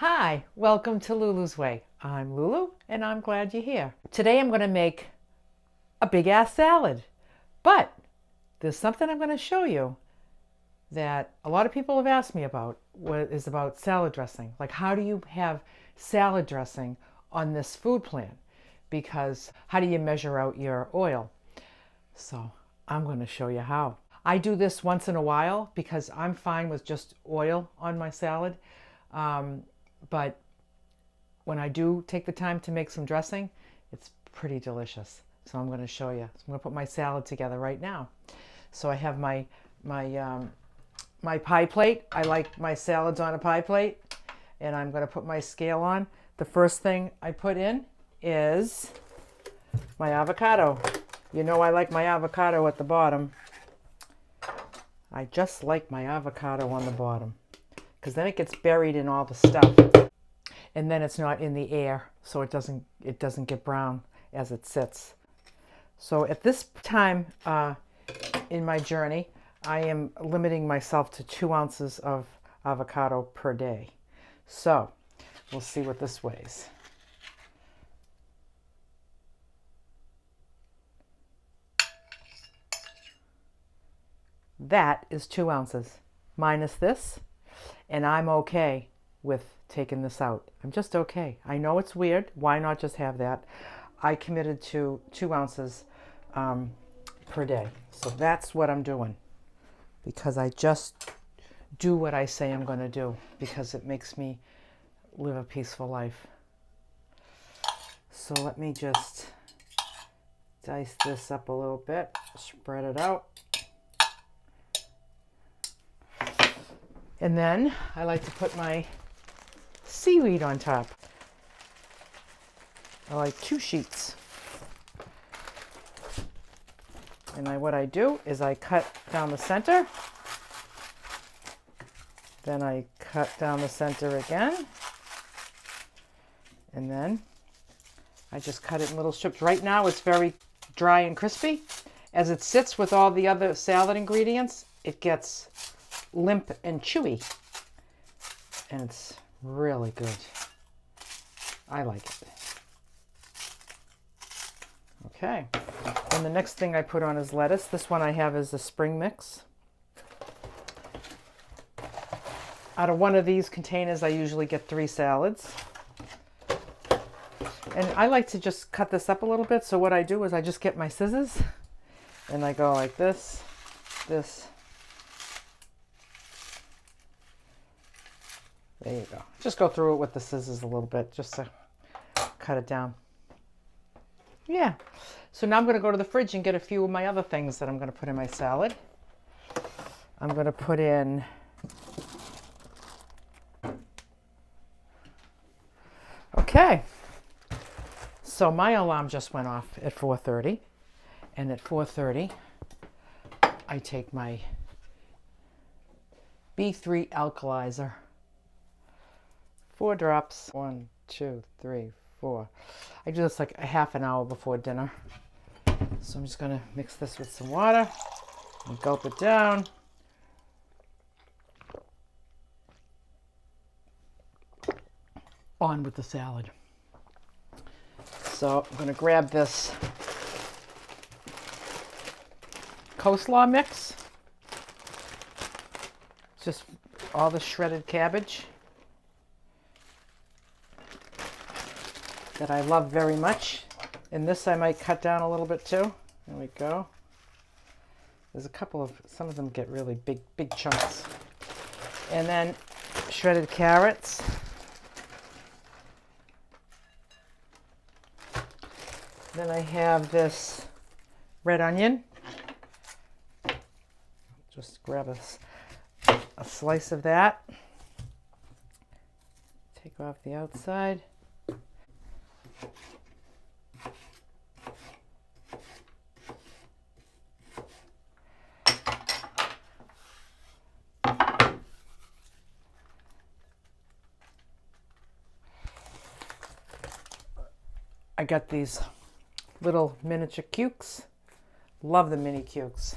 Hi, welcome to Lulu's Way. I'm Lulu and I'm glad you're here. Today I'm going to make a big ass salad, but there's something I'm going to show you that a lot of people have asked me about, what is about salad dressing. Like, how do you have salad dressing on this food plan? Because how do you measure out your oil? So I'm going to show you how. I do this once in a while because I'm fine with just oil on my salad. But when I do take the time to make some dressing, it's pretty delicious. So I'm going to show you. So I'm going to put my salad together right now. So I have my pie plate. I like my salads on a pie plate. And I'm going to put my scale on. The first thing I put in is my avocado. You know I like my avocado at the bottom. I just like my avocado on the bottom, because then it gets buried in all the stuff, and then it's not in the air, so it doesn't get brown as it sits. So at this time in my journey, I am limiting myself to 2 ounces of avocado per day. So we'll see what this weighs. That is 2 ounces minus this. And I'm okay with taking this out. I'm just okay. I know it's weird. Why not just have that? I committed to 2 ounces per day. So that's what I'm doing, because I just do what I say I'm going to do, because it makes me live a peaceful life. So let me just dice this up a little bit, spread it out. And then I like to put my seaweed on top. I like 2 sheets. And what I do is I cut down the center. Then I cut down the center again. And then I just cut it in little strips. Right now it's very dry and crispy. As it sits with all the other salad ingredients, it gets limp and chewy, and it's really good. I like it. Okay, and the next thing I put on is lettuce. This one I have is a spring mix. Out of one of these containers I usually get 3 salads, and I like to just cut this up a little bit. So what I do is I just get my scissors and I go like this. There you go. Just go through it with the scissors a little bit, just to cut it down. Yeah. So now I'm going to go to the fridge and get a few of my other things that I'm going to put in my salad. I'm going to put in okay. So my alarm just went off at 4:30, and at 4:30 I take my B3 alkalizer. 4 drops. 1, 2, 3, 4. I do this like a half an hour before dinner. So I'm just going to mix this with some water and gulp it down. On with the salad. So I'm going to grab this coleslaw mix. It's just all the shredded cabbage that I love very much. And this I might cut down a little bit too. There we go. There's a couple of, some of them get really big chunks. And then shredded carrots. Then I have this red onion. Just grab a slice of that. Take off the outside. I got these little miniature cukes. Love the mini cukes.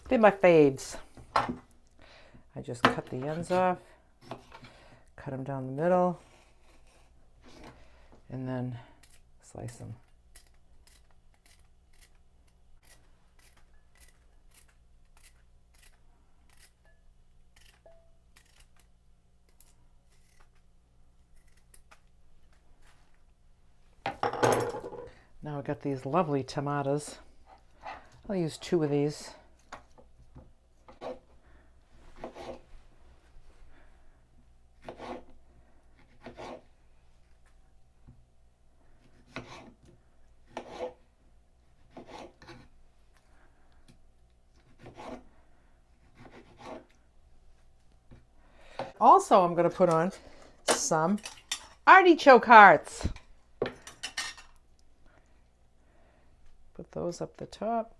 They're my faves. I just cut the ends off, cut them down the middle and then slice them. Now I've got these lovely tomatoes. I'll use 2 of these. Also, I'm going to put on some artichoke hearts. Put those up the top.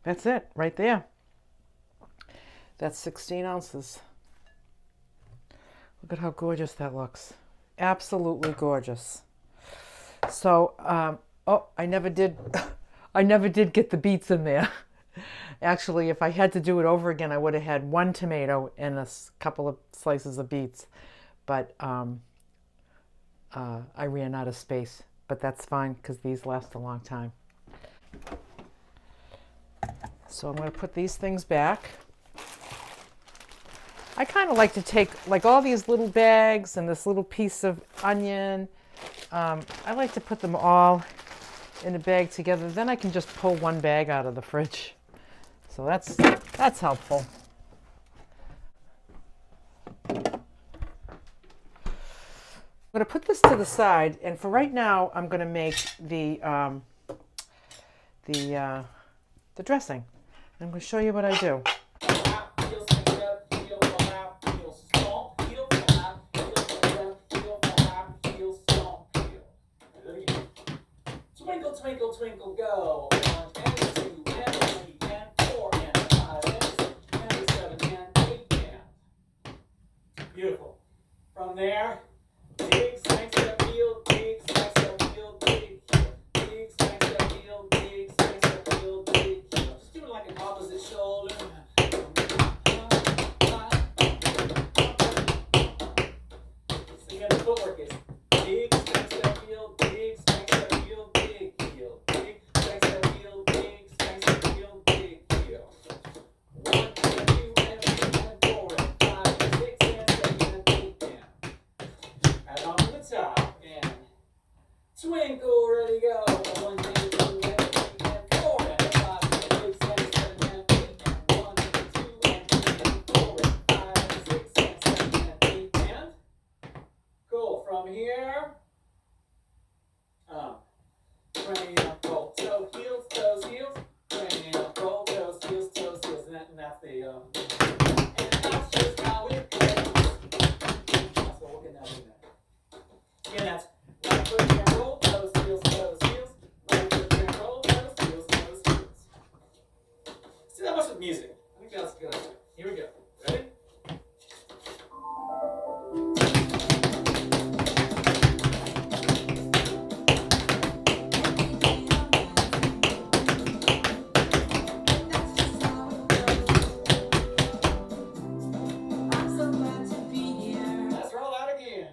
That's it, right there. That's 16 ounces. Look at how gorgeous that looks. Absolutely gorgeous. So, oh, I never did get the beets in there. Actually, if I had to do it over again, I would have had 1 tomato and a couple of slices of beets. But I ran out of space. But that's fine because these last a long time. So I'm going to put these things back. I kind of like to take like all these little bags and this little piece of onion. I like to put them all in a bag together. Then I can just pull one bag out of the fridge. So that's helpful. I'm going to put this to the side, and for right now, I'm going to make the dressing. I'm going to show you what I do. Twinkle, twinkle, twinkle, go. 1 and 2 and 3 and 4 and 5 and 6 and 7 and 8 and. Beautiful. From there, dig, smack, step, heel, dig, smack, step, heel, dig, heel. Dig, smack, step, heel, dig, smack, step, heel, dig, heel. Just do it like an opposite shoulder. So again, the footwork is dig, smack, step, heel, dig, smack, step, heel, dig, heel. Dig, smack, step, heel, dig, smack, step, heel, dig, heel. 1 and 2 and 3 and 4 and 5 and 6 and 7 and 8 and. Add on to the top and twinkle, ready, go. 1 and 2 and 3 and 4 and 5 and 6 and 7 and 8 and. 1 and 2 and 3 and 4 and 5 and 6 and 7 and 8 and. Cool. From here, crane up, roll, toe, heels, toes, heels. Crane up, roll, toes, heels, and that's the and that's just how it goes. That's what we're gonna do now. Again, that's right foot and roll, toes, heels, right foot and roll, toes, heels. See, that much with music. I think that's good. Here we go. Ready? Let's roll out again.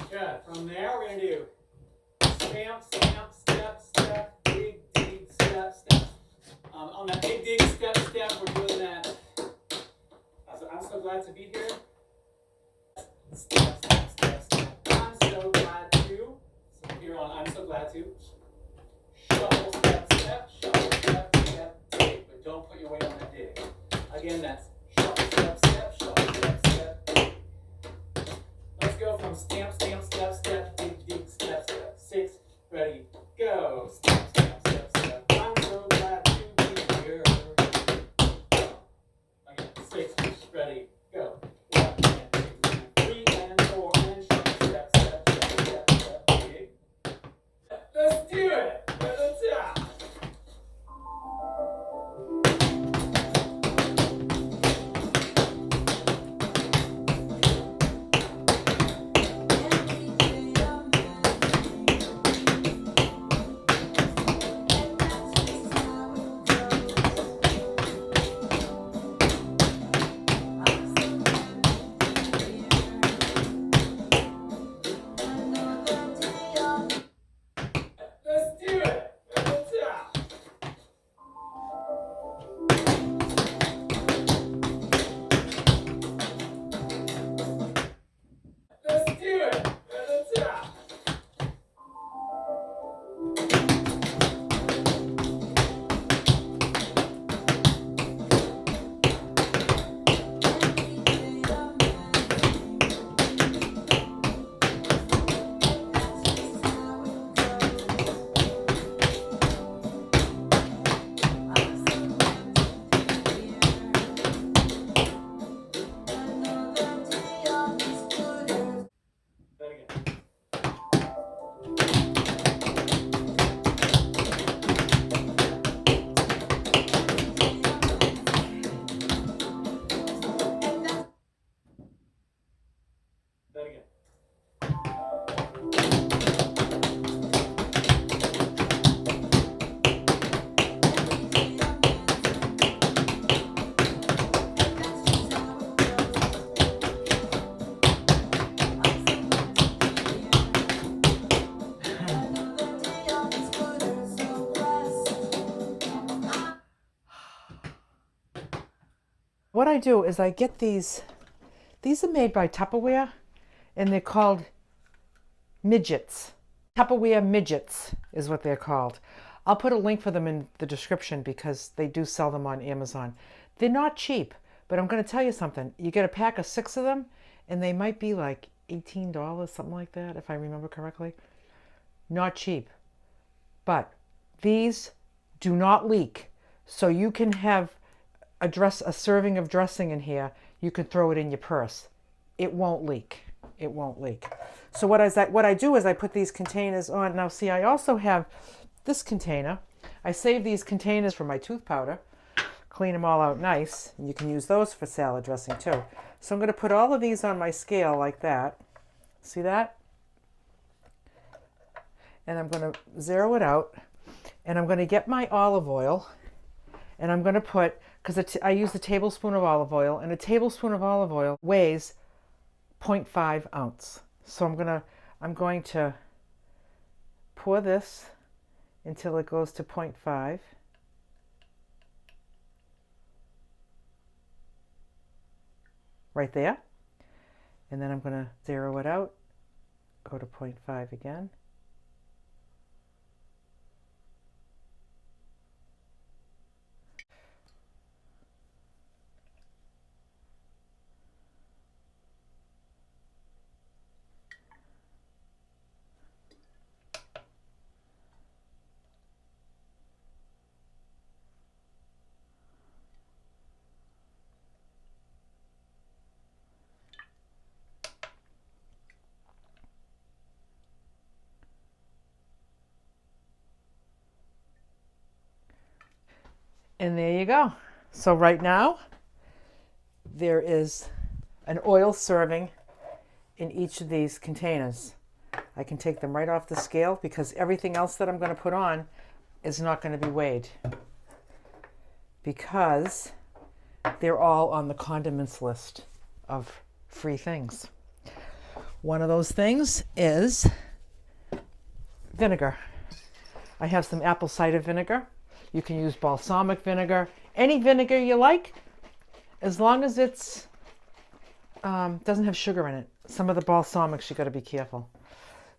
Good. From there, we're going to do stamp, stamp, step, step, dig, dig, step, step. On that dig, dig, step, step, we're doing that. So I'm so glad to be here. Step, step, step, step. I'm so glad to. So here on I'm so glad to. Shuffle, step, step, shuffle, step, step, dig. But don't put your weight on that dig. Again, that's shuffle, step, step, shuffle, step, step, dig. Let's go from stamp, stamp, step, step, dig, dig, step, step. 6, ready, go. Step, step, step, step. I'm so glad to be here. Again, 6, ready, go. 1 and 2 and 3 and 4 and shuffle, step, step, step, step, step. What I do is I get these are made by Tupperware, and they're called midgets. Tupperware midgets is what they're called. I'll put a link for them in the description because they do sell them on Amazon. They're not cheap, but I'm going to tell you something. You get a pack of 6 of them, and they might be like $18, something like that, if I remember correctly. Not cheap. But these do not leak. So you can have a serving of dressing in here. You can throw it in your purse. It won't leak. It won't leak. So what I do is I put these containers on. Now see, I also have this container. I save these containers for my tooth powder. Clean them all out nice. And you can use those for salad dressing too. So I'm going to put all of these on my scale like that. See that? And I'm going to zero it out. And I'm going to get my olive oil. And I'm going to put, because I use a tablespoon of olive oil. And a tablespoon of olive oil weighs 0.5 ounce. So I'm going to pour this until it goes to 0.5. Right there. And then I'm going to zero it out, go to 0.5 again. And there you go. So right now, there is an oil serving in each of these containers. I can take them right off the scale because everything else that I'm going to put on is not going to be weighed because they're all on the condiments list of free things. One of those things is vinegar. I have some apple cider vinegar. You can use balsamic vinegar, any vinegar you like, as long as it's doesn't have sugar in it. Some of the balsamics you got to be careful.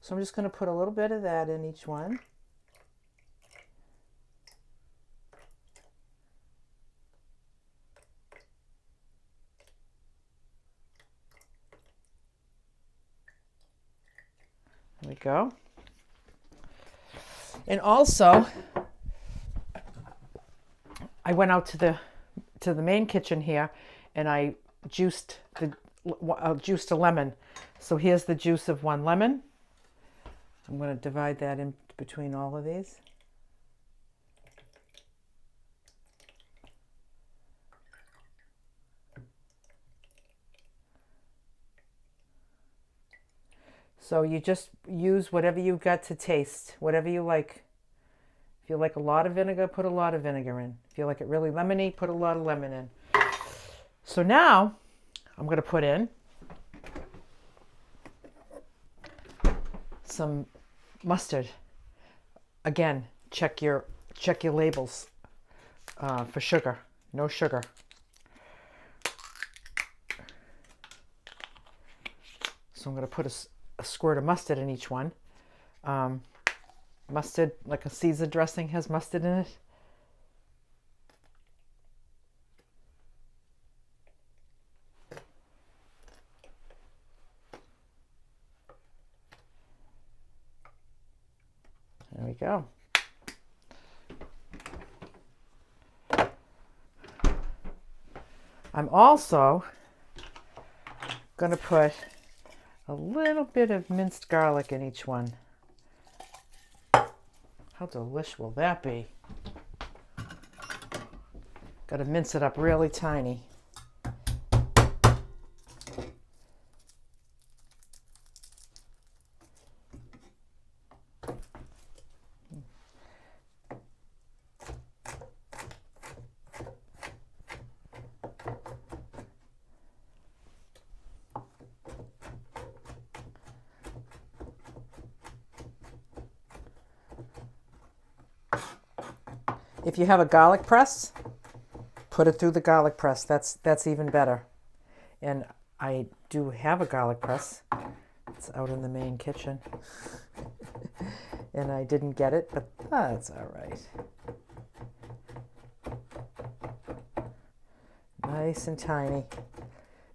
So I'm just going to put a little bit of that in each one. There we go. And also, I went out to the main kitchen here, and I juiced a lemon. So here's the juice of 1 lemon. I'm going to divide that in between all of these. So you just use whatever you've got to taste, whatever you like. If you like a lot of vinegar, put a lot of vinegar in. If you like it really lemony, put a lot of lemon in. So now I'm going to put in some mustard. Again, check your labels for sugar. No sugar. So I'm going to put a squirt of mustard in each one. Mustard, like a Caesar dressing, has mustard in it. There we go. I'm also going to put a little bit of minced garlic in each one. How delish will that be? Got to mince it up really tiny. If you have a garlic press, put it through the garlic press. That's even better. And I do have a garlic press. It's out in the main kitchen. And I didn't get it, but that's all right. Nice and tiny.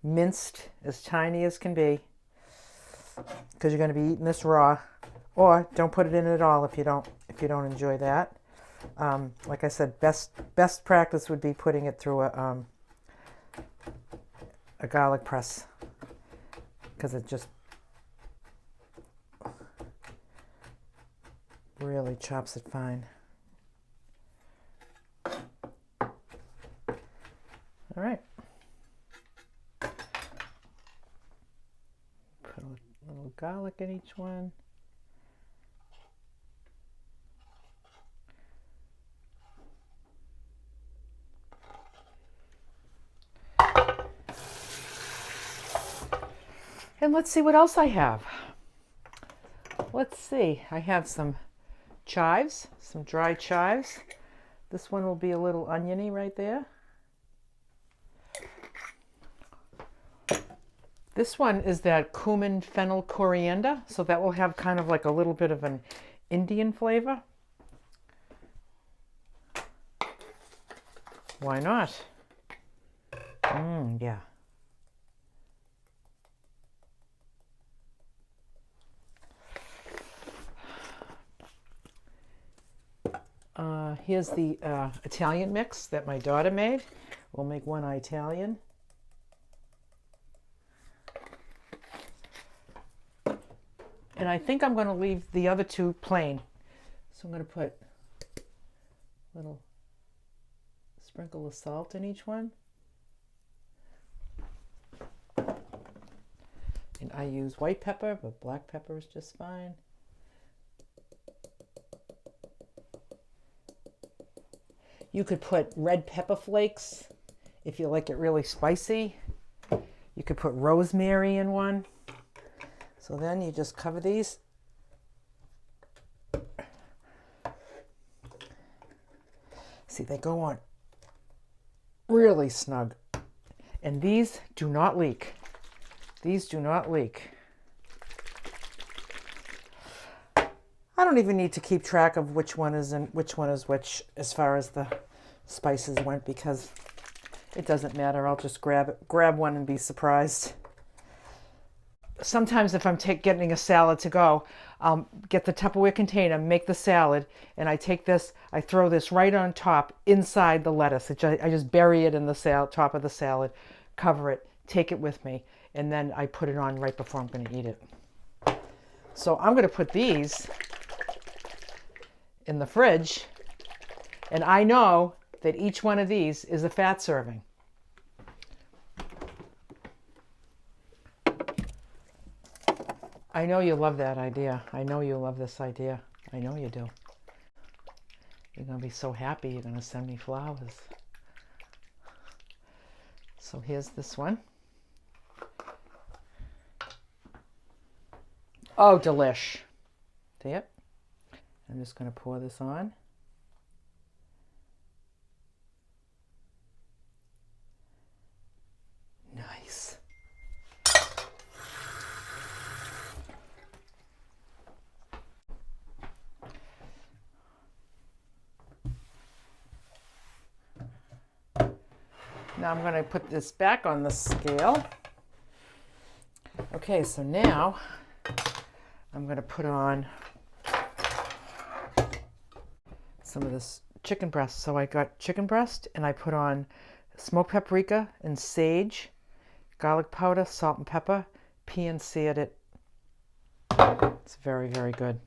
Minced as tiny as can be. Because you're going to be eating this raw. Or don't put it in at all if you don't enjoy that. Like I said, best practice would be putting it through a garlic press, because it just really chops it fine. All right. Put a little garlic in each one. And let's see what else I have. Let's see. I have some chives, some dry chives. This one will be a little oniony right there. This one is that cumin, fennel, coriander, so that will have kind of like a little bit of an Indian flavor. Why not? Yeah. Here's the Italian mix that my daughter made. We'll make one Italian. And I think I'm going to leave the other two plain. So I'm going to put a little sprinkle of salt in each one. And I use white pepper, but black pepper is just fine. You could put red pepper flakes if you like it really spicy. You could put rosemary in one. So then you just cover these. See, they go on really snug. And these do not leak. These do not leak. I don't even need to keep track of which one is in, which one is which as far as the spices went, because it doesn't matter. I'll just grab one and be surprised. Sometimes if I'm getting a salad to go, I'll get the Tupperware container, make the salad, and I take this, I throw this right on top inside the lettuce. I just bury it in the top of the salad, cover it, take it with me, and then I put it on right before I'm going to eat it. So I'm going to put these in the fridge, and I know that each one of these is a fat serving. I know you love that idea. I know you love this idea. I know you do. You're going to be so happy you're going to send me flowers. So here's this one. Oh, delish. See it? I'm just going to pour this on. Nice. Now I'm going to put this back on the scale. Okay, so now I'm going to put on some of this chicken breast. So I got chicken breast and I put on smoked paprika and sage, garlic powder, salt and pepper, seared it. It's very, very good.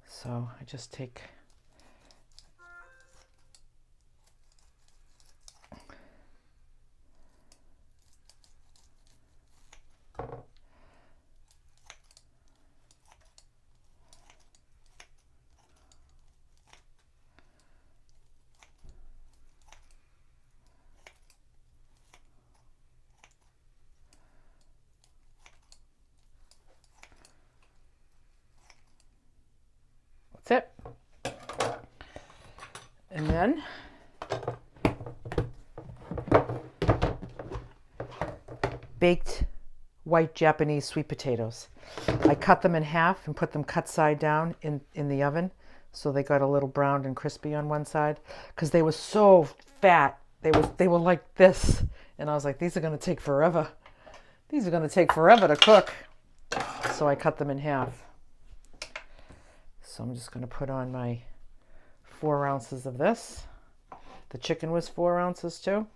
So I just take That's it. And then baked white Japanese sweet potatoes. I cut them in half and put them cut side down in the oven so they got a little browned and crispy on one side because they were so fat. They were like this. And I was like, these are going to take forever. These are going to take forever to cook. So I cut them in half. So I'm just going to put on my 4 ounces of this. The chicken was 4 ounces too.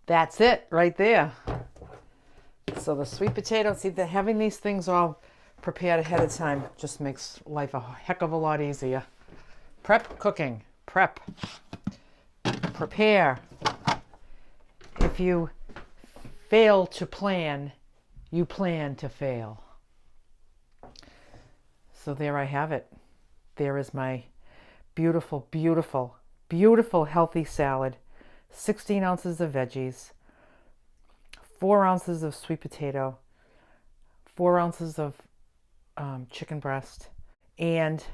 That's it right there. So the sweet potatoes, see, having these things all prepared ahead of time just makes life a heck of a lot easier. Prep cooking, prep, prepare. If you fail to plan, you plan to fail. So there I have it. There is my beautiful, beautiful, beautiful healthy salad. 16 ounces of veggies, 4 ounces of sweet potato, 4 ounces of chicken breast, and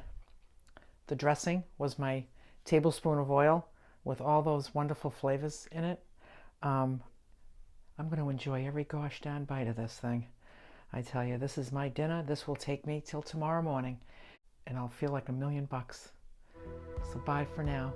the dressing was my tablespoon of oil with all those wonderful flavors in it. I'm going to enjoy every gosh darn bite of this thing. I tell you, this is my dinner. This will take me till tomorrow morning, and I'll feel like $1,000,000. So bye for now.